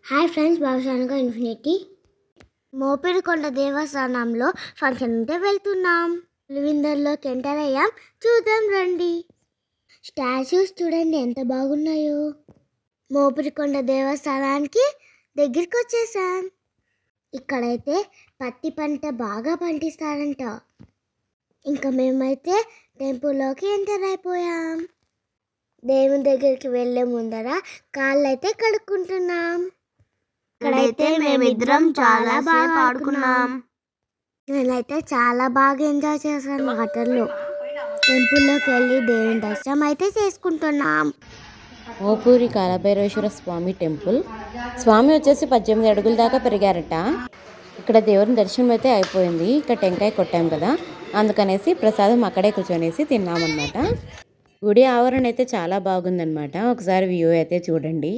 Hi friends, భవిష్యానుగా infinity మోపిడికొండ దేవస్థానంలో function ఉంటే వెళ్తున్నాం. పులివిందర్లోకి ఎంటర్ అయ్యాం. చూద్దాం రండి. స్టాచ్యూస్ చూడండి ఎంత బాగున్నాయో. మోపిడికొండ దేవస్థానానికి దగ్గరికి వచ్చేసాం. ఇక్కడైతే పత్తి పంట బాగా పండిస్తారంట. ఇంకా మేమైతే టెంపుల్లోకి ఎంటర్ అయిపోయాం. దేవుని దగ్గరికి వెళ్ళే ముందర కాళ్ళు అయితే కడుక్కుంటున్నాం. ఇక్కడైతే మేమిద్దరం చాలా బాగా ఆడుకున్నాం. నేనైతే చాలా బాగా ఎంజాయ్ చేశాను వాటర్లో. టెంపుల్లోకి వెళ్ళి దేవుని దర్శనం అయితే చేసుకుంటున్నాం. మోపూరి కాలభైరేశ్వర స్వామి టెంపుల్. స్వామి వచ్చేసి 18 అడుగుల దాకా పెరిగారట. ఇక్కడ దేవుని దర్శనం అయితే అయిపోయింది. ఇక్కడ టెంకాయ కొట్టాం కదా, అందుకనేసి ప్రసాదం అక్కడే కూర్చొనేసి తిన్నామన్నమాట. గుడి ఆవరణ అయితే చాలా బాగుందన్నమాట. ఒకసారి వ్యూ అయితే చూడండి.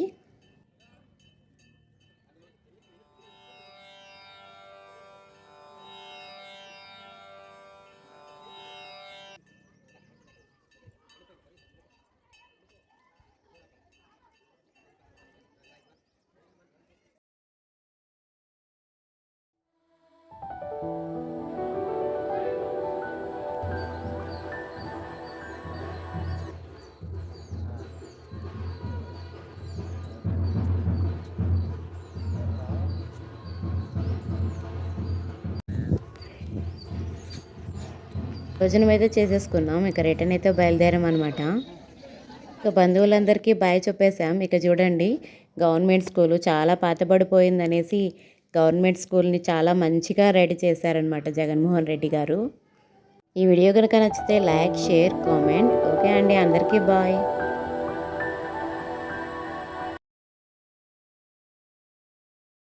భోజనం అయితే చేసేసుకున్నాం. ఇక రిటర్న్ అయితే బయలుదేరాం అనమాట. ఇక బంధువులందరికీ బాయ్ చెప్పేసాం. ఇక చూడండి, గవర్నమెంట్ స్కూలు చాలా పాతబడిపోయిందనేసి గవర్నమెంట్ స్కూల్ని చాలా మంచిగా రెడీ చేశారనమాట జగన్మోహన్ రెడ్డి గారు. ఈ వీడియో కనుక నచ్చితే లైక్, షేర్, కామెంట్. ఓకే అండి, అందరికీ బాయ్.